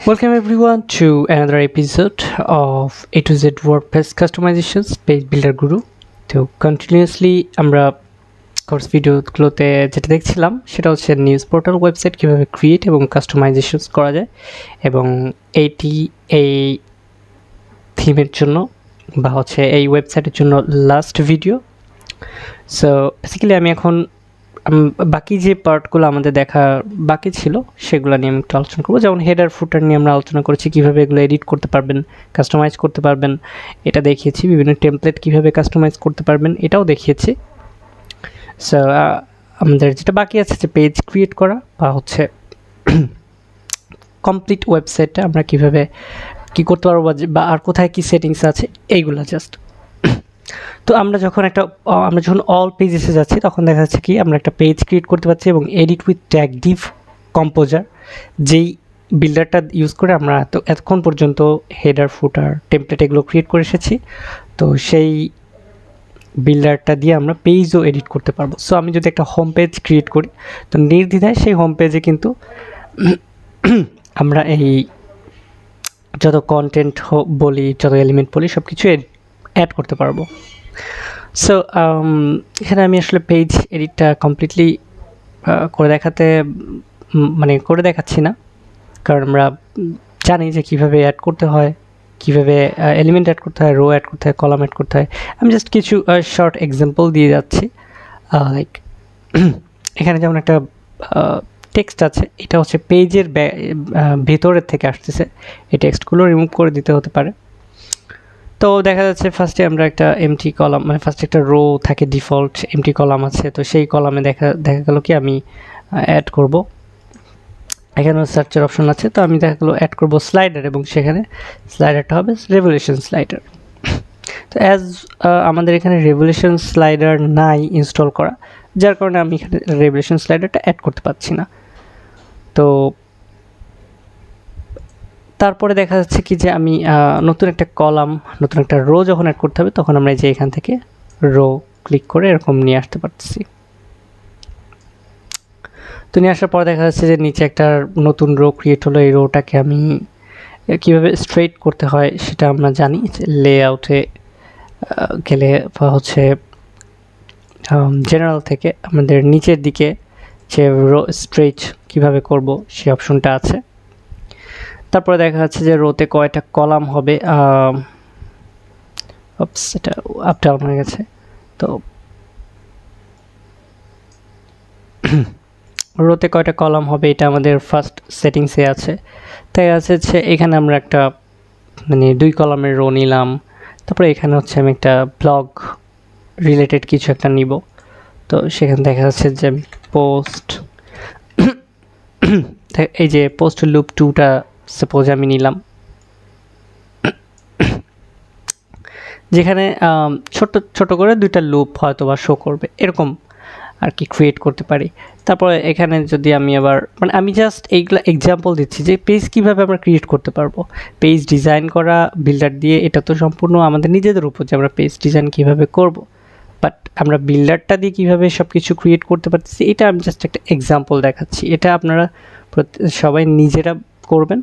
Welcome everyone to another episode of A to Z WordPress Customizations Page Builder Guru. তো continuously আমরা course ভিডিওগুলোতে যেটা দেখছিলাম সেটা হচ্ছে নিউজ পোর্টাল ওয়েবসাইট কীভাবে ক্রিয়েট এবং কাস্টমাইজেশনস করা যায়, এবং এইটি এই থিমের জন্য বা হচ্ছে এই ওয়েবসাইটের জন্য লাস্ট ভিডিও। সো বেসিক্যালি আমি এখন বাকি যে পার্টগুলো আমাদের দেখা বাকি ছিল সেগুলো নিয়ে আমি একটু আলোচনা করবো। যেমন হেডার ফুটার নিয়ে আমরা আলোচনা করেছি, কীভাবে এগুলো এডিট করতে পারবেন, কাস্টমাইজ করতে পারবেন, এটা দেখিয়েছি। বিভিন্ন টেমপ্লেট কীভাবে কাস্টমাইজ করতে পারবেন এটাও দেখিয়েছি। সো আমাদের যেটা বাকি আছে যে পেজ ক্রিয়েট করা বা হচ্ছে কমপ্লিট ওয়েবসাইটটা আমরা কীভাবে কী করতে পারবো বা আর কোথায় কী সেটিংস আছে এইগুলো জাস্ট। তো আমরা যখন অল পেজেসে যাচ্ছি তখন দেখা যাচ্ছে কি আমরা একটা পেজ ক্রিয়েট করতে পারছি এবং edit with tag Depp composer যেই বিল্ডারটা ইউজ করে আমরা এতক্ষণ পর্যন্ত হেডার ফুটার টেমপ্লেট এগুলো ক্রিয়েট করে এসেছি। তো সেই বিল্ডারটা দিয়ে আমরা পেজও এডিট করতে পারবো। সো আমি যদি একটা হোম পেজ ক্রিয়েট করি তো নির্দ্বিধায় সেই হোম পেজে কিন্তু আমরা এই যত কন্টেন্ট বলি, যত এলিমেন্ট বলি সব কিছু অ্যাড করতে পারবো। সো এখানে আমি আসলে পেজ এডিটটা কমপ্লিটলি করে দেখাচ্ছি না, কারণ আমরা জানি যে কীভাবে অ্যাড করতে হয়, কীভাবে এলিমেন্ট অ্যাড করতে হয়, রো অ্যাড করতে হয়, কলাম অ্যাড করতে হয়। আমি জাস্ট কিছু শর্ট এক্সাম্পল দিয়ে যাচ্ছি। লাইক এখানে যেমন একটা টেক্সট আছে, এটা হচ্ছে পেজের ভেতরের থেকে আসতেছে, এই টেক্সটগুলো রিমুভ করে দিতে হতে পারে। তো দেখা যাচ্ছে ফার্স্টে আমরা একটা এমটি কলাম, ফার্স্টে একটা রো থাকে, ডিফল্ট এমটি কলাম আছে। তো সেই কলামে দেখা গেল কি আমি অ্যাড করব, এখানেও সার্চের অপশন আছে। তো আমি দেখা গেলো অ্যাড করব স্লাইডার, এবং সেখানে স্লাইডারটা হবে রেভলিউশন স্লাইডার। তো আমাদের এখানে রেভলিউশন স্লাইডার নাই ইনস্টল করা, যার কারণে আমি এখানে রেভলিউশন স্লাইডারটা অ্যাড করতে পারছি না। তো তারপরে দেখা যাচ্ছে কি যে আমি নতুন একটা কলাম, নতুন একটা রো যখন অ্যাড করতে হবে তখন আমরা যে এখান থেকে রো ক্লিক করে এরকম নিয়ে আসতে পারতেছি। তো নিয়ে আসার পর দেখা যাচ্ছে যে নিচে একটা নতুন রো ক্রিয়েট হলো। এই রোটাকে আমি কীভাবে স্ট্রেট করতে হয় সেটা আমরা জানি, লেআউটে গেলে বা হচ্ছে জেনারেল থেকে আমাদের নিচের দিকে যে রো স্ট্রেট কীভাবে করব সেই অপশনটা আছে। তারপরে দেখা যাচ্ছে যে রোতে কয়টা কলাম হবে, এটা আপ ডাউন হয়ে গেছে। তো রোতে কয়টা কলাম হবে এটা আমাদের ফার্স্ট সেটিংসে আছে। তাই আছে যে এখানে আমরা একটা 2 কলামের রো নিলাম। তারপরে এখানে হচ্ছে আমি একটা ব্লগ রিলেটেড কিছু একটা নিব। তো সেখানে দেখা যাচ্ছে যে আমি পোস্ট এই যে পোস্ট লুপ 2টা সাপোজ আমি নিলাম, যেখানে ছোট করে 2টা লুপ হয়তো বা শো করবে, এরকম আর কি ক্রিয়েট করতে পারি। তারপরে এখানে যদি আমি আবার আমি জাস্ট এইগুলো এক্সাম্পল দিচ্ছি যে পেজ কীভাবে আমরা ক্রিয়েট করতে পারবো। পেজ ডিজাইন করা বিল্ডার দিয়ে এটা তো সম্পূর্ণ আমাদের নিজেদের উপর যে আমরা পেজ ডিজাইন কীভাবে করব, বাট আমরা বিল্ডারটা দিয়ে কীভাবে সব কিছু ক্রিয়েট করতে পারতেছি এটা আমি জাস্ট একটা এক্সাম্পল দেখাচ্ছি। এটা আপনারা সবাই নিজেরা করবেন।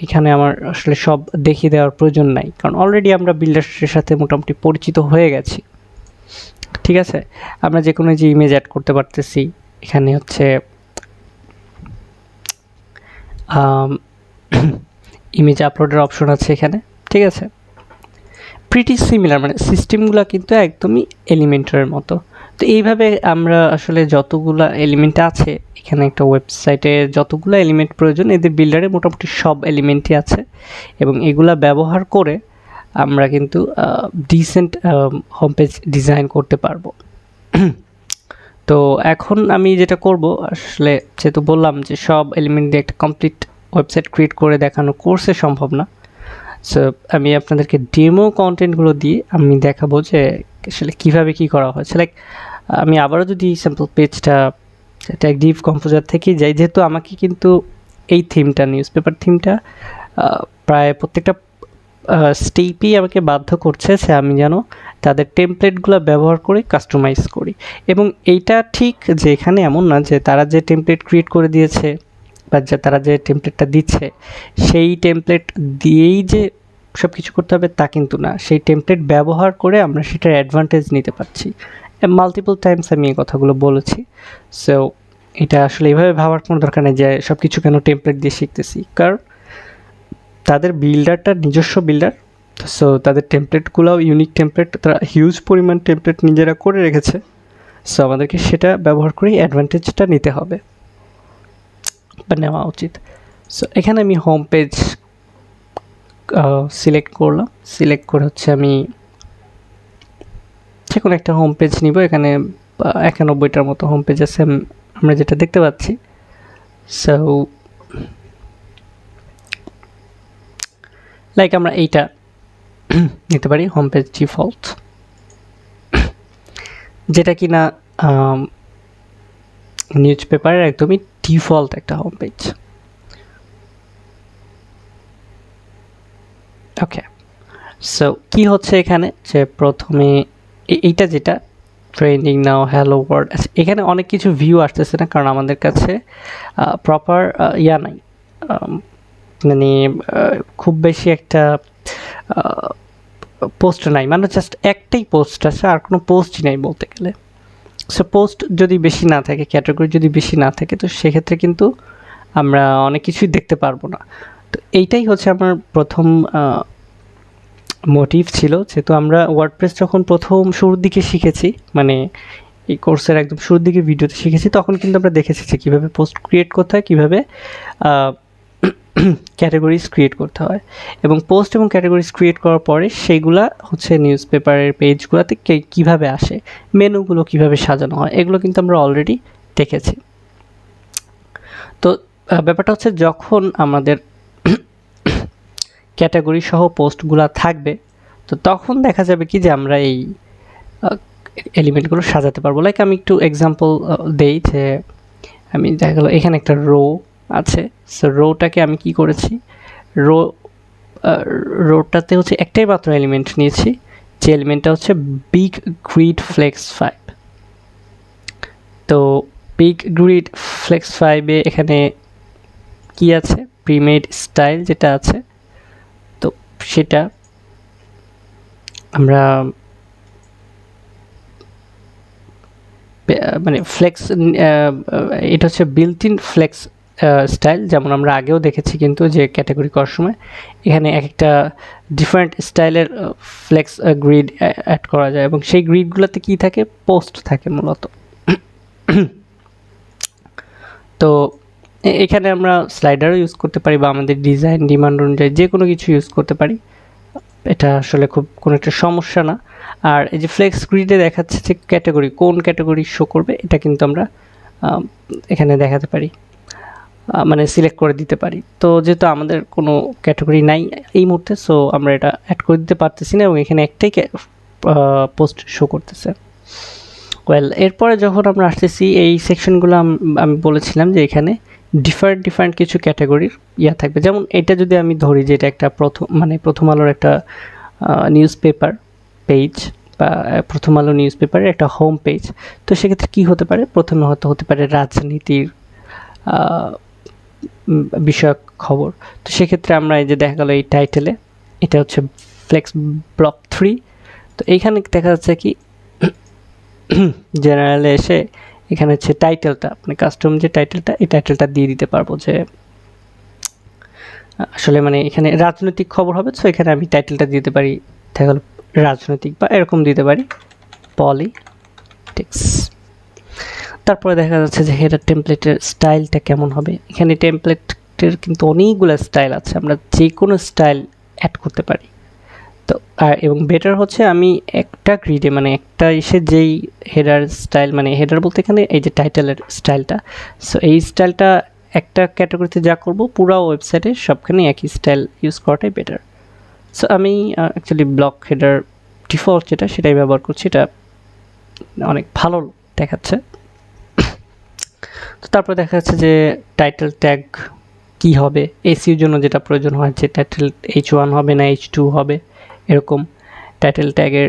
এখানে আমার আসলে সব দেখিয়ে দেওয়ার প্রয়োজন নাই, কারণ অলরেডি আমরা বিল্ডারের সাথে মোটামুটি পরিচিত হয়ে গেছি। ঠিক আছে, আমরা যে কোনো যে ইমেজ অ্যাড করতে পারতেছি। এখানে হচ্ছে ইমেজ আপলোডের অপশন আছে এখানে, ঠিক আছে। প্রিটি সিমিলার, সিস্টেমগুলো কিন্তু একদমই এলিমেন্টারের মতো। তো এইভাবে আমরা আসলে যতগুলো এলিমেন্ট আছে এখানে একটা ওয়েবসাইটে যতগুলো এলিমেন্ট প্রয়োজন এদের বিল্ডারে মোটামুটি সব এলিমেন্টই আছে, এবং এগুলা ব্যবহার করে আমরা কিন্তু ডিসেন্ট হোম পেজ ডিজাইন করতে পারবো। তো এখন আমি যেটা করব, আসলে যেহেতু বললাম যে সব এলিমেন্ট দিয়ে একটা কমপ্লিট ওয়েবসাইট ক্রিয়েট করে দেখানো কোর্সে সম্ভব না, সো আমি আপনাদেরকে ডেমো কন্টেন্টগুলো দিয়ে আমি দেখাবো যে আসলে কীভাবে কী করা হয়েছে। লাইক আমি আবারও যদি স্যাম্পল পেজটা ট্যাগ ডিভ কম্পোজার থেকেই যাই, যেহেতু আমাকে কিন্তু এই থিমটা নিউজ পেপার থিমটা প্রায় প্রত্যেকটা স্টেপই আমাকে বাধ্য করছে যে আমি যেন তাদের টেমপ্লেটগুলো ব্যবহার করে কাস্টমাইজ করি। এবং এইটা ঠিক যে এখানে এমন না যে তারা যে টেমপ্লেট ক্রিয়েট করে দিয়েছে বা তারা যে টেমপ্লেটটা দিচ্ছে সেই টেমপ্লেট দিয়েই যে সব কিছু করতে হবে তা কিন্তু না, সেই টেমপ্লেট ব্যবহার করে আমরা সেটার অ্যাডভান্টেজ নিতে পারছি। মাল্টিপল টাইমস আমি এই কথাগুলো বলেছি। সো এটা আসলে এইভাবে ভাবার কোনো দরকার নেই যে সব কিছু কেন টেমপ্লেট দিয়ে শিখতেছি, কারণ তাদের বিল্ডারটা নিজস্ব বিল্ডার, সো তাদের টেমপ্লেটগুলোও ইউনিক টেমপ্লেট, তারা হিউজ পরিমাণ টেমপ্লেট নিজেরা করে রেখেছে। সো আমাদেরকে সেটা ব্যবহার করেই অ্যাডভান্টেজটা নিতে হবে বা নেওয়া উচিত। সো এখানে আমি হোম পেজ সিলেক্ট করলাম, সিলেক্ট করে হচ্ছে আমি যে কোনো একটা হোম পেজ নিব। এখানে 91টার মতো হোম পেজ আছে আমরা যেটা দেখতে পাচ্ছি। সো লাইক আমরা এইটা নিতে পারি হোম পেজ ডিফল্ট, যেটা কিনা নিউজ পেপারের একদমই ডিফল্ট একটা হোম পেজ। ওকে, সো কি হচ্ছে এখানে যে প্রথমে এইটা যেটা ট্রেন্ডিং নাও হ্যালো ওয়ার্ল্ড, আচ্ছা এখানে অনেক কিছু ভিউ আসতেছে না, কারণ আমাদের কাছে প্রপার ইয়া নাই, মানে খুব বেশি একটা পোস্ট নাই, মানে জাস্ট একটাই পোস্ট আছে, আর কোনো পোস্টই নাই বলতে গেলে। সো পোস্ট যদি বেশি না থাকে, ক্যাটাগরি যদি বেশি না থাকে, তো সেক্ষেত্রে কিন্তু আমরা অনেক কিছুই দেখতে পারবো না। তো এইটাই হচ্ছে আমার প্রথম মোটিভ ছিল, যেহেতু আমরা ওয়ার্ডপ্রেস যখন প্রথম শুরুর দিকে শিখেছি, মানে এই কোর্সের একদম শুরুর দিকে ভিডিওতে শিখেছি, তখন কিন্তু আমরা দেখেছি যে কীভাবে পোস্ট ক্রিয়েট করতে হয়, কীভাবে ক্যাটাগরিজ ক্রিয়েট করতে হয়, এবং পোস্ট এবং ক্যাটাগরিজ ক্রিয়েট করার পরে সেইগুলা হচ্ছে নিউজ পেপারের পেজগুলোতে কীভাবে আসে, মেনুগুলো কীভাবে সাজানো হয়, এগুলো কিন্তু আমরা অলরেডি দেখেছি। তো ব্যাপারটা হচ্ছে যখন আমাদের ক্যাটাগরি সহ পোস্টগুলো থাকবে, তো তখন দেখা যাবে কি যে আমরা এই এলিমেন্টগুলো সাজাতে পারবো। লাইক আমি একটু এক্সাম্পল দেই, যে আমি দেখা গেলো এখানে একটা রো আছে। সো রোটাকে আমি কি করেছি, রোটাতে হচ্ছে একটাই মাত্র এলিমেন্ট নিয়েছি, যে এলিমেন্টটা হচ্ছে বিগ গ্রিড ফ্লেক্স 5। তো বিগ গ্রিড ফ্লেক্স 5-এ এখানে কি আছে, প্রিমেড স্টাইল যেটা আছে, তো সেটা আমরা মানে ফ্লেক্স, এটা হচ্ছে বিল্ট ইন ফ্লেক্স স্টাইল, যেমন আমরা আগেও দেখেছি কিন্তু যে ক্যাটাগরি করার সময় এখানে এক একটা ডিফারেন্ট স্টাইলের ফ্লেক্স গ্রিড অ্যাড করা যায়, এবং সেই গ্রিডগুলোতে কী থাকে, পোস্ট থাকে মূলত। তো এখানে আমরা স্লাইডারও ইউজ করতে পারি, বা আমাদের ডিজাইন ডিমান্ড অনুযায়ী যে কোনো কিছু ইউজ করতে পারি, এটা আসলে খুব কোনো একটা সমস্যা না। আর এই যে ফ্লেক্স গ্রিডে দেখাচ্ছে যে ক্যাটাগরি, কোন ক্যাটাগরি শো করবে, এটা কিন্তু আমরা এখানে দেখাতে পারি, মানে সিলেক্ট করে দিতে পারি। তো যেহেতু আমাদের কোনো ক্যাটাগরি নাই এই মুহূর্তে, সো আমরা এটা অ্যাড করে দিতে পারতেছি না, এবং এখানে একটাই পোস্ট শো করতেছে। ওয়েল, এরপরে যখন আমরা আসতেছি এই সেকশনগুলো, আমি বলেছিলাম যে এখানে ডিফারেন্ট কিছু ক্যাটাগরির ইয়া থাকবে। যেমন এটা যদি আমি ধরি যে এটা একটা প্রথম আলোর একটা নিউজ পেপার পেজ, বা প্রথম আলো নিউজ পেপারের একটা হোম পেজ, তো সেক্ষেত্রে কী হতে পারে, প্রথমে হতে পারে রাজনীতির বিষয়ক খবর। তো সেক্ষেত্রে আমরা এই যে দেখা গেলো এই টাইটেলে এটা হচ্ছে ফ্লেক্স ব্লক 3, তো এইখানে দেখা যাচ্ছে কি জেনারেলে এসে এখানে হচ্ছে টাইটেলটা, মানে কাস্টম যে টাইটেলটা, এই টাইটেলটা দিয়ে দিতে পারবো, যে আসলে মানে এখানে রাজনৈতিক খবর হবে, সো এখানে আমি টাইটেলটা দিতে পারি দেখা গেল রাজনৈতিক, বা এরকম দিতে পারি পলিটিক্স। তারপরে দেখা যাচ্ছে যে হেডার টেমপ্লেটের স্টাইলটা কেমন হবে। এখানে টেমপ্লেটের কিন্তু অনেকগুলো স্টাইল আছে, আমরা যে কোনো স্টাইল অ্যাড করতে পারি। তো এবং বেটার হচ্ছে আমি একটা গ্রিডে, মানে একটা এসে যেই হেডার স্টাইল, মানে হেডার বলতে এখানে এই যে টাইটেলের স্টাইলটা, সো এই স্টাইলটা একটা ক্যাটাগরিতে যা করব পুরো ওয়েবসাইটে সবখানে একই স্টাইল ইউজ করাটাই বেটার। সো আমি অ্যাকচুয়ালি ব্লক হেডার ডিফল্ট যেটা, সেটাই ব্যবহার করছি, এটা অনেক ভালো দেখাচ্ছে। তো তারপর দেখা যাচ্ছে যে টাইটেল ট্যাগ কি হবে, এসইওর জন্য যেটা প্রয়োজন হয়, যে টাইটেল H1 হবে না H2 হবে, এরকম টাইটেল ট্যাগের,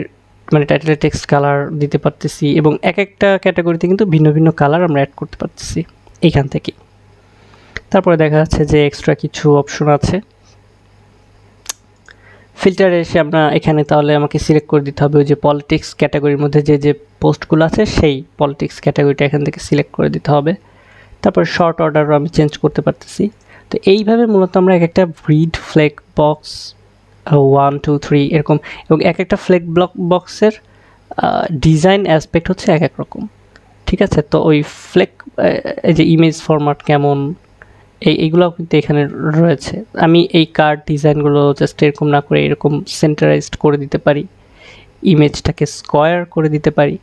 মানে টাইটেলের টেক্সট কালার দিতে পারতেছি, এবং এক একটা ক্যাটাগরিতে কিন্তু ভিন্ন ভিন্ন কালার আমরা অ্যাড করতে পারতেছি এইখান থেকে। তারপরে দেখা যাচ্ছে যে এক্সট্রা কিছু অপশন আছে। ফিল্টারে এসে আমরা এখানে তাহলে আমাকে সিলেক্ট করে দিতে হবে ওই যে পলিটিক্স ক্যাটাগরির মধ্যে যে পোস্টগুলো আছে সেই পলিটিক্স ক্যাটাগরিটা এখান থেকে সিলেক্ট করে দিতে হবে। তারপর শর্ট অর্ডারও আমি চেঞ্জ করতে পারতেছি। তো এইভাবে মূলত আমরা এক একটা রিড ফ্লেক বক্স 1 2 3 এরকম, এবং এক একটা ফ্লেক বক্সের ডিজাইন অ্যাসপেক্ট হচ্ছে এক এক রকম, ঠিক আছে। তো ওই ফ্লেক এই যে ইমেজ ফরম্যাট কেমন এইগুলোও কিন্তু এখানে রয়েছে। আমি এই কার্ড ডিজাইনগুলো জাস্ট এরকম না করে এরকম সেন্টারাইজড করে দিতে পারি, ইমেজটাকে স্কোয়ার করে দিতে পারি,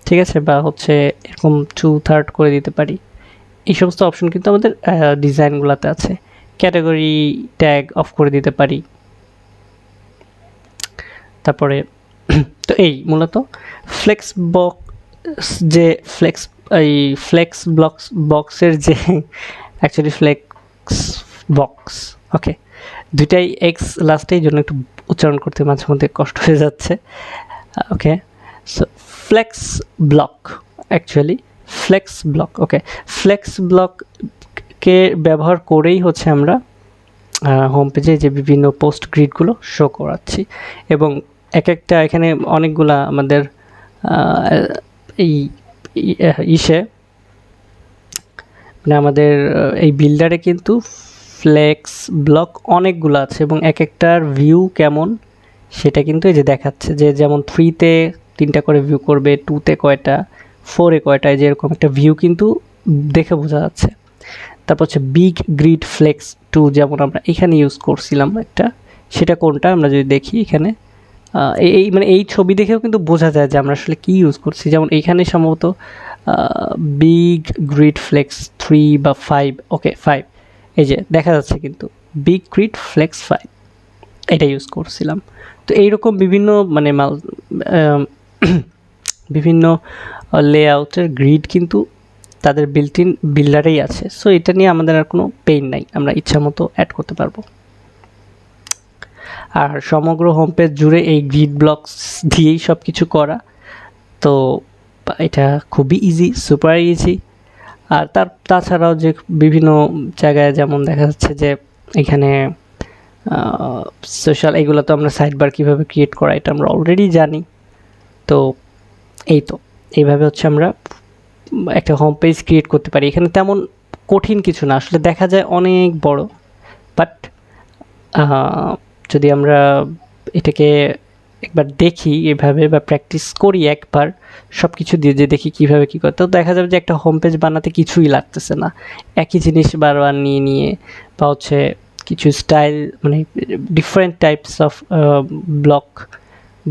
ঠিক আছে, বা হচ্ছে এরকম 2/3 করে দিতে পারি। এই সমস্ত অপশন কিন্তু আমাদের ডিজাইনগুলোতে আছে। ক্যাটাগরি ট্যাগ অফ করে দিতে পারি। তারপরে তো এই মূলত ফ্লেক্স বক্সের যে অ্যাকচুয়ালি ফ্লেক্স বক্স, ওকে, দুইটাই এক্স লাস্টেই জন্য একটু উচ্চারণ করতে মাঝে মধ্যে কষ্ট হয়ে যাচ্ছে। Okay, so flex block, actually flex block, okay, flex ব্লককে ব্যবহার করেই হচ্ছে আমরা হোম পেজে যে বিভিন্ন পোস্ট গ্রিডগুলো শো করাচ্ছি, এবং এক একটা এখানে অনেকগুলা আমাদের এই ইসে মানে আমাদের এই বিল্ডারে কিন্তু ফ্লেক্স ব্লক অনেকগুলো আছে, এবং এক একটার ভিউ কেমন সেটা কিন্তু এই যে দেখাচ্ছে, যে যেমন 3-তে 3টা করে ভিউ করবে, 2-তে কয়টা, 4-এ কয়টা, যে এরকম একটা ভিউ কিন্তু দেখে বোঝা যাচ্ছে। তারপর হচ্ছে বিগ গ্রিড ফ্লেক্স 2, যেমন আমরা এখানে ইউজ করছিলাম একটা, সেটা কোনটা আমরা যদি দেখি এখানে এই মানে এই ছবি দেখেও কিন্তু বোঝা যায় যে আমরা আসলে কী ইউজ করছি। যেমন এইখানে সম্ভবত বিগ গ্রিড ফ্লেক্স 3 বা 5, ওকে 5, এই যে দেখা যাচ্ছে কিন্তু বিগ গ্রিড ফ্লেক্স 5 এটা ইউজ করছিলাম। তো এইরকম বিভিন্ন মানে বিভিন্ন লেআউটের গ্রিড কিন্তু তাদের বিল্ট-ইন বিল্ডারেই আছে। সো এটা নিয়ে আমাদের আর কোনো পেইন নাই, আমরা ইচ্ছা মতো অ্যাড করতে পারবো। আর সমগ্র হোম পেজ জুড়ে এই গ্রিড ব্লকস দিয়েই সব কিছু করা, তো এটা খুবই ইজি, সুপার ইজি। আর তাছাড়াও যে বিভিন্ন জায়গায় যেমন দেখা যাচ্ছে যে এখানে সোশ্যাল, এগুলো তো আমরা সাইড বার কীভাবে ক্রিয়েট করা এটা আমরা অলরেডি জানি। তো এই তো এইভাবে হচ্ছে আমরা একটা হোম পেজ ক্রিয়েট করতে পারি। এখানে তেমন কঠিন কিছু না, আসলে দেখা যায় অনেক বড়, বাট যদি আমরা এটাকে একবার দেখি এভাবে বা প্র্যাকটিস করি একবার সব কিছু দিয়ে, যে দেখি কীভাবে কী করতে, তো দেখা যাবে যে একটা হোম পেজ বানাতে কিছুই লাগতেছে না, একই জিনিস বারবার নিয়ে বা হচ্ছে কিছু স্টাইল মানে ডিফারেন্ট টাইপস অফ ব্লক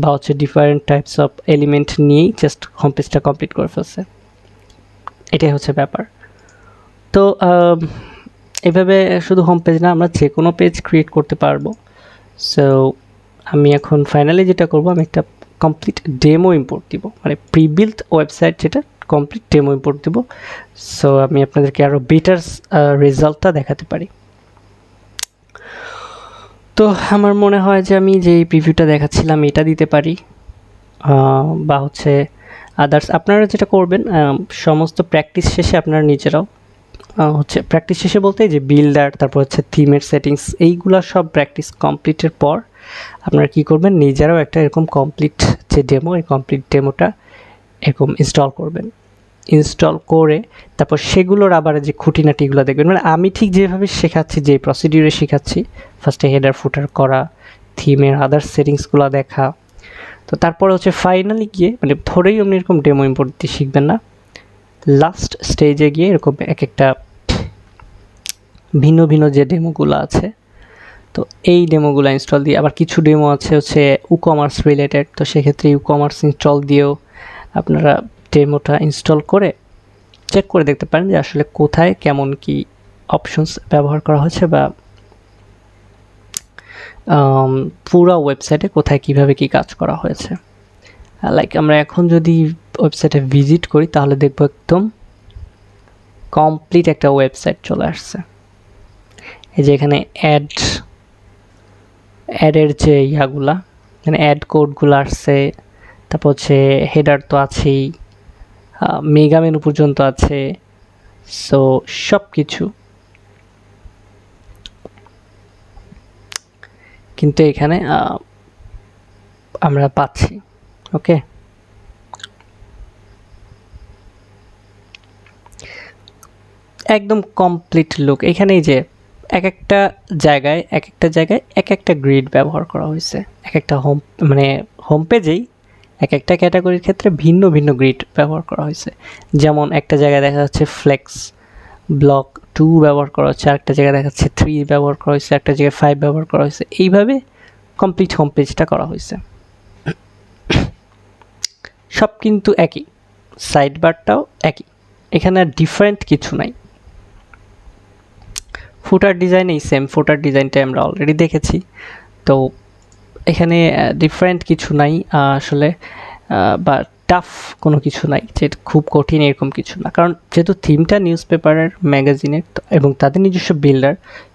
বা হচ্ছে ডিফারেন্ট টাইপস অফ এলিমেন্ট নিয়েই জাস্ট হোম পেজটা কমপ্লিট করে ফেলছে। এটাই হচ্ছে ব্যাপার। তো এভাবে শুধু হোম পেজ না, আমরা যে কোনো পেজ ক্রিয়েট করতে পারবো। সো আমি এখন ফাইনালি যেটা করব, আমি একটা কমপ্লিট ডেমো ইম্পোর্ট দিব, মানে প্রিবিল্ট ওয়েবসাইট যেটা কমপ্লিট ডেমো ইম্পোর্ট দিব, সো আমি আপনাদেরকে আরও বেটার রেজাল্টটা দেখাতে পারি। তো আমার মনে হয় যে আমি যে প্রিভিউটা দেখাচ্ছিলাম এটা দিতে পারি, বা হচ্ছে আদার্স আপনারা যেটা করবেন, সমস্ত প্র্যাকটিস শেষে আপনারা নিজেরাও হচ্ছে প্র্যাকটিস শেষে বলতে যে বিল্ডার, তারপর হচ্ছে থিমের সেটিংস, এইগুলো সব প্র্যাকটিস কমপ্লিটের পর আপনারা কী করবেন, নিজেরাও একটা এরকম কমপ্লিট যে ডেমো, এই কমপ্লিট ডেমোটা এরকম ইনস্টল করবেন। ইনস্টল করে তারপর সেগুলোর আবার যে খুঁটিনাটিগুলো দেখবেন, মানে আমি ঠিক যেভাবে শেখাচ্ছি, যে প্রসিডিউরে শেখাচ্ছি, ফার্স্টে হেডার ফুটার করা, থিমের আদার্স সেটিংসগুলো দেখা, তো তারপরে হচ্ছে ফাইনালি গিয়ে মানে ধরেই আপনি এরকম ডেমো ইম্পোর্ট দিতে শিখবেন না, লাস্ট স্টেজে গিয়ে এরকম এক একটা ভিন্ন ভিন্ন যে ডেমোগুলো আছে, তো এই ডেমোগুলো ইনস্টল দিয়ে, আবার কিছু ডেমো আছে হচ্ছে ই-কমার্স রিলেটেড, তো সেক্ষেত্রে ই-কমার্স ইনস্টল দিয়েও আপনারা ডেমোটা ইনস্টল করে চেক করে দেখতে পারেন যে আসলে কোথায় কেমন কি অপশনস ব্যবহার করা হচ্ছে, বা পুরো ওয়েবসাইটে কোথায় কিভাবে কি কাজ করা হয়েছে। লাইক আমরা এখন যদি ওয়েবসাইটে ভিজিট করি তাহলে দেখব একদম কমপ্লিট একটা ওয়েবসাইট চলে আসছে। এই যে এখানে অ্যাডের যে ইয়াগুলা, মানে অ্যাড কোডগুলো আসছে, তারপর হচ্ছে হেডার তো আছেই, মেগা মেনু পর্যন্ত আছে, সো সব কিছু কিন্তু এখানে আমরা পাচ্ছি। ওকে, একদম কমপ্লিট লুক। এখানেই যে এক একটা জায়গায় এক একটা গ্রিড ব্যবহার করা হয়েছে। এক একটা হোম পেজেই এক একটা ক্যাটাগরির ক্ষেত্রে ভিন্ন ভিন্ন গ্রিড ব্যবহার করা হয়েছে। যেমন একটা জায়গায় দেখা যাচ্ছে ফ্লেক্স ব্লক 2 ব্যবহার করা হচ্ছে, আরেকটা জায়গায় দেখা যাচ্ছে 3 ব্যবহার করা হয়েছে, একটা জায়গায় 5 ব্যবহার করা হয়েছে। এইভাবে কমপ্লিট হোম পেজটা করা হয়েছে। সব কিন্তু একই, সাইড বারটাও একই, এখানে আর ডিফারেন্ট কিছু নাই। ফুটার ডিজাইন এই সেম, ফুটার ডিজাইনটা আমরা অলরেডি দেখেছি। তো এখানে ডিফারেন্ট কিছু নাই আসলে, বা টাফ কোনো কিছু নাই যে খুব কঠিন এরকম কিছু না, কারণ যেহেতু থিমটা নিউজ পেপারের ম্যাগাজিনের এবং তাদের নিজস্ব বিল্ডার,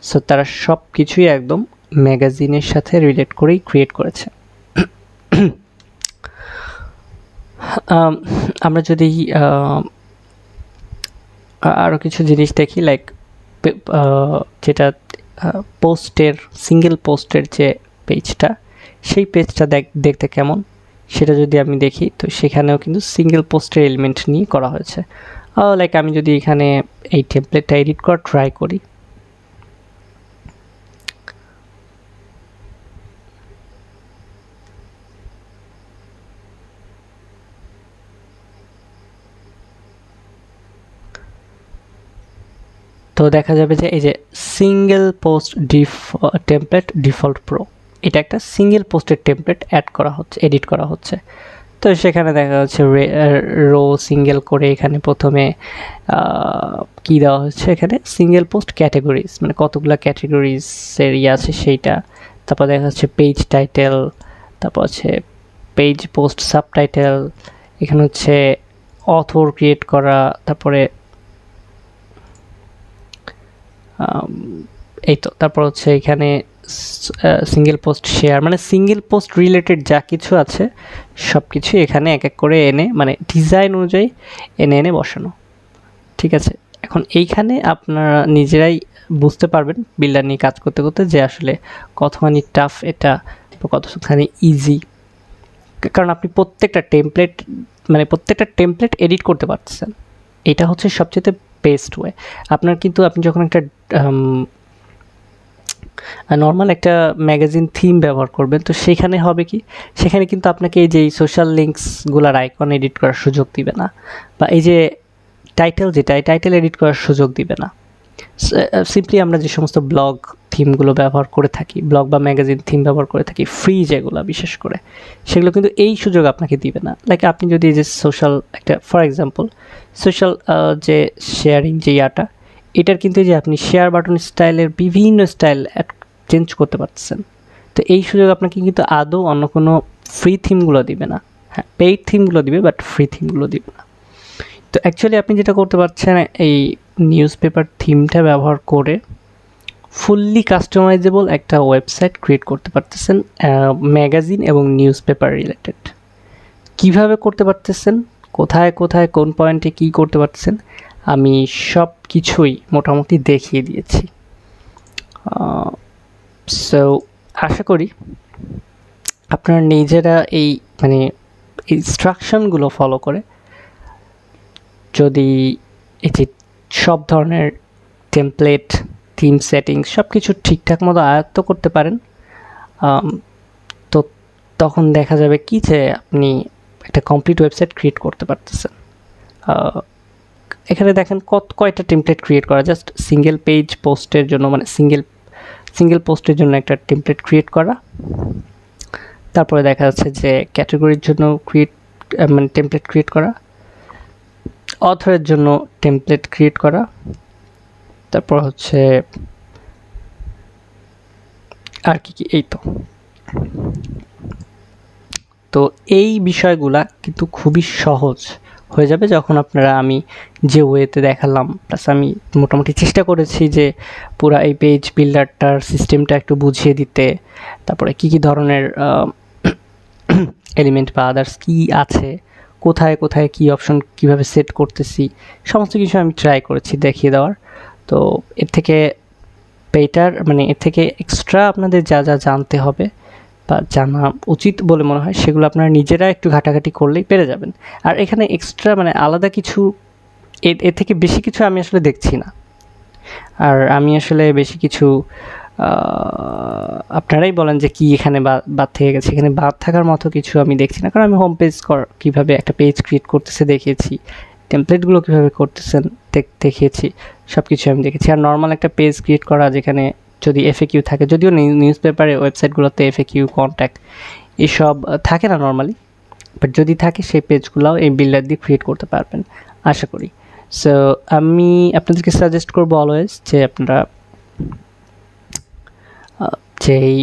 সো তারা সব কিছুই একদম ম্যাগাজিনের সাথে রিলেট করেই ক্রিয়েট করেছে। আমরা যদি আরও কিছু জিনিস দেখি, লাইক যেটা পোস্টের সিঙ্গেল পোস্টের যে পেজটা, সেই পেজটা দেখতে কেমন সেটা যদি আমি দেখি, তো সেখানেও কিন্তু সিঙ্গেল পোস্টের এলিমেন্ট নিয়ে করা হয়েছে। লাইক আমি যদি এখানে এই টেমপ্লেটটা এডিট করা ট্রাই করি, তো দেখা যাবে যে এই যে single post template default pro, এটা একটা সিঙ্গেল পোস্টের টেমপ্লেট এডিট করা হচ্ছে। তো সেখানে দেখা যাচ্ছে রো সিঙ্গেল করে এখানে প্রথমে কি দেওয়া হচ্ছে, এখানে সিঙ্গেল পোস্ট ক্যাটাগরিজ, মানে কতগুলো ক্যাটাগরিজের আছে সেইটা। তারপর দেখা যাচ্ছে পেজ টাইটেল, তারপর হচ্ছে পেজ পোস্ট সাবটাইটেল, এখানে হচ্ছে অথর ক্রিয়েট করা, তারপরে এই তো, তারপর হচ্ছে এখানে সিঙ্গেল পোস্ট শেয়ার, মানে সিঙ্গেল পোস্ট রিলেটেড যা কিছু আছে সব কিছু এখানে এক এক করে এনে, মানে ডিজাইন অনুযায়ী এনে বসানো। ঠিক আছে, এখন এইখানে আপনারা নিজেরাই বুঝতে পারবেন বিল্ডার নিয়ে কাজ করতে করতে যে আসলে কতখানি টাফ এটা, কতখানি ইজি। কারণ আপনি প্রত্যেকটা টেমপ্লেট এডিট করতে পারছেন, এটা হচ্ছে সবচেয়ে বেস্ট ওয়ে। আপনি যখন একটা নর্মাল একটা ম্যাগাজিন থিম ব্যবহার করবেন, তো সেখানে হবে কি, সেখানে কিন্তু আপনাকে এই যে সোশ্যাল লিঙ্কসগুলোর আইকন এডিট করার সুযোগ দিবে না, বা এই যে টাইটেল এডিট করার সুযোগ দিবে না। সিম্পলি আমরা যে সমস্ত ব্লগ থিমগুলো ব্যবহার করে থাকি, ব্লগ বা ম্যাগাজিন থিম ব্যবহার করে থাকি ফ্রি যেগুলো, বিশেষ করে সেগুলো কিন্তু এই সুযোগ আপনাকে দিবে না। লাইক আপনি যদি এই যে ফর এক্সাম্পল সোশ্যাল যে শেয়ারিং যে এটার কিন্তু যে আপনি শেয়ার বাটন স্টাইলের বিভিন্ন স্টাইল চেঞ্জ করতে পারতেছেন। তো এই সুযোগ আপনাকে কিন্তু আদৌ অন্য কোনো ফ্রি থিমগুলো দিবে না। হ্যাঁ, পেইড থিমগুলো দিবে, বাট ফ্রি থিমগুলো দিবে না। তো অ্যাকচুয়ালি আপনি যেটা করতে পারছেন, এই নিউজ পেপার থিমটা ব্যবহার করে ফুললি কাস্টমাইজেবল একটা ওয়েবসাইট ক্রিয়েট করতে পারতেছেন ম্যাগাজিন এবং নিউজ পেপার রিলেটেড। কীভাবে করতে পারতেছেন, কোথায় কোন পয়েন্টে কী করতে পারতেছেন, আমি সব কিছুই মোটামুটি দেখিয়ে দিয়েছি। সো আশা করি আপনারা নিজেরা এই ইনস্ট্রাকশনগুলো ফলো করে যদি এই যে সব ধরনের টেমপ্লেট, থিম সেটিংস সব কিছু ঠিকঠাক মতো আয়ত্ত করতে পারেন, তো তখন দেখা যাবে কি যে আপনি একটা কমপ্লিট ওয়েবসাইট ক্রিয়েট করতে পারতেছেন। এখানে দেখেন কয়টা টেমপ্লেট ক্রিয়েট করা, জাস্ট সিঙ্গেল পেজ পোস্টের জন্য, মানে সিঙ্গেল পোস্টের জন্য একটা টেমপ্লেট ক্রিয়েট করা। তারপরে দেখা যাচ্ছে যে ক্যাটাগরির জন্য টেমপ্লেট ক্রিয়েট করা, অথরের জন্য টেমপ্লেট ক্রিয়েট করা, তারপর হচ্ছে আর কি এই তো এই বিষয়গুলা কিন্তু খুবই সহজ হয়ে যাবে যখন আপনারা আমি যে ওয়েতে দেখালাম, প্লাস আমি মোটামুটি চেষ্টা করেছি যে পুরো এই পেজ বিল্ডারটার সিস্টেমটা একটু বুঝিয়ে দিতে, তারপরে কী ধরনের এলিমেন্ট বা আদার্স কী আছে, কোথায় কোথায় কী অপশন কীভাবে সেট করতেছি সমস্ত কিছু আমি ট্রাই করেছি দেখিয়ে দেওয়ার। তো এর থেকে বেটার মানে এর থেকে এক্সট্রা আপনাদের যা যা জানতে হবে বা জানা উচিত বলে মনে হয় সেগুলো আপনারা নিজেরা একটু ঘাটাঘাটি করলেই পেরে যাবেন। আর এখানে এক্সট্রা মানে আলাদা কিছু এর থেকে বেশি কিছু আমি আসলে দেখছি না। আর আমি আসলে বেশি কিছু আপনারাই বলেন যে কি এখানে বাদ থেকে গেছে, এখানে বাদ থাকার মতো কিছু আমি দেখছি না। কারণ আমি হোম পেজ কীভাবে একটা পেজ ক্রিয়েট করতেছে দেখিয়েছি, টেমপ্লেটগুলো কীভাবে করতেছেন দেখিয়েছি, সব কিছু আমি দেখেছি। আর নর্মাল একটা পেজ ক্রিয়েট করা যেখানে যদি এফএকিউ থাকে, যদিও নিউজ পেপারে ওয়েবসাইটগুলোতে এফএকিউ কন্ট্যাক্ট এসব থাকে না নর্মালি, বাট যদি থাকে সেই পেজগুলোও এই বিল্ডার দিয়ে ক্রিয়েট করতে পারবেন আশা করি। সো আমি আপনাদেরকে সাজেস্ট করবো অলওয়েজ যে আপনারা যেই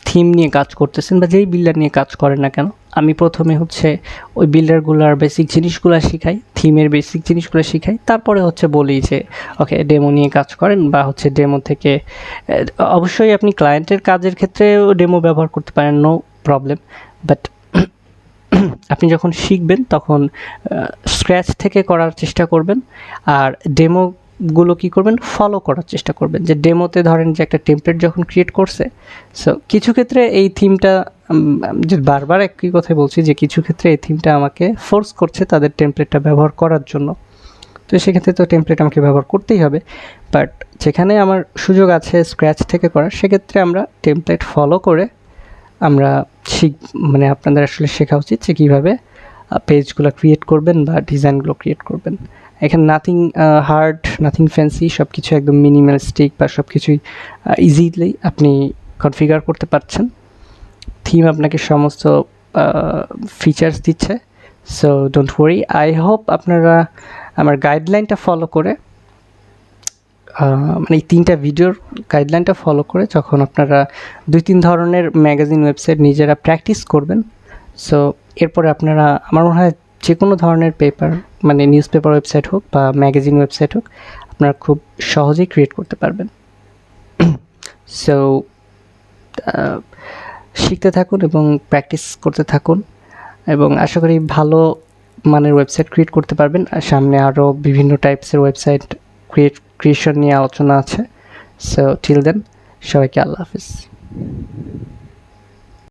থিম নিয়ে কাজ করতেছেন বা যেই বিল্ডার নিয়ে কাজ করেন না কেন, আমি প্রথমে হচ্ছে ওই বিল্ডারগুলোর বেসিক জিনিসগুলো শিখাই, থিমের বেসিক জিনিসগুলো শিখাই, তারপরে হচ্ছে বলি যে ওকে ডেমো নিয়ে কাজ করেন বা হচ্ছে ডেমো থেকে অবশ্যই আপনি ক্লায়েন্টের কাজের ক্ষেত্রেও ডেমো ব্যবহার করতে পারেন, নো প্রবলেম। বাট আপনি যখন শিখবেন তখন স্ক্র্যাচ থেকে করার চেষ্টা করবেন। আর ডেমোগুলো কী করবেন, ফলো করার চেষ্টা করবেন। যে ডেমোতে ধরেন যে একটা টেমপ্লেট যখন ক্রিয়েট করছে, সো কিছু ক্ষেত্রে এই থিমটা যে বারবার একই কথাই বলছি যে কিছু ক্ষেত্রে এই থিমটা আমাকে ফোর্স করছে তাদের টেমপ্লেটটা ব্যবহার করার জন্য, তো সেক্ষেত্রে তো টেমপ্লেট আমাকে ব্যবহার করতেই হবে। বাট যেখানে আমার সুযোগ আছে স্ক্র্যাচ থেকে করার, সেক্ষেত্রে আমরা টেমপ্লেট ফলো করে আমরা মানে আপনাদের আসলে শেখা উচিত যে কীভাবে পেজগুলো ক্রিয়েট করবেন বা ডিজাইনগুলো ক্রিয়েট করবেন। এখানে নাথিং হার্ড, নাথিং ফ্যান্সি, সব কিছু একদম মিনিমালিস্টিক বা সব কিছুই ইজিলি আপনি কনফিগার করতে পারছেন। থিম আপনাকে সমস্ত ফিচার্স দিচ্ছে, so don't worry. I hope আপনারা আমার গাইডলাইনটা ফলো করে মানে এই 3টা ভিডিওর গাইডলাইনটা ফলো করে যখন আপনারা 2-3 ধরনের ম্যাগাজিন ওয়েবসাইট নিজেরা প্র্যাকটিস করবেন, সো এরপরে আপনারা আমার মনে হয় যে কোনো ধরনের পেপার মানে নিউজ পেপার ওয়েবসাইট হোক বা ম্যাগাজিন ওয়েবসাইট হোক আপনারা খুব সহজেই ক্রিয়েট করতে পারবেন। সো শিখতে থাকুন এবং প্র্যাকটিস করতে থাকুন এবং আশা করি ভালো মানের ওয়েবসাইট ক্রিয়েট করতে পারবেন। আর সামনে আরও বিভিন্ন টাইপসের ওয়েবসাইট ক্রিয়েশন নিয়ে আলোচনা আছে। সো টিল দেন সবাইকে আল্লাহ হাফিজ।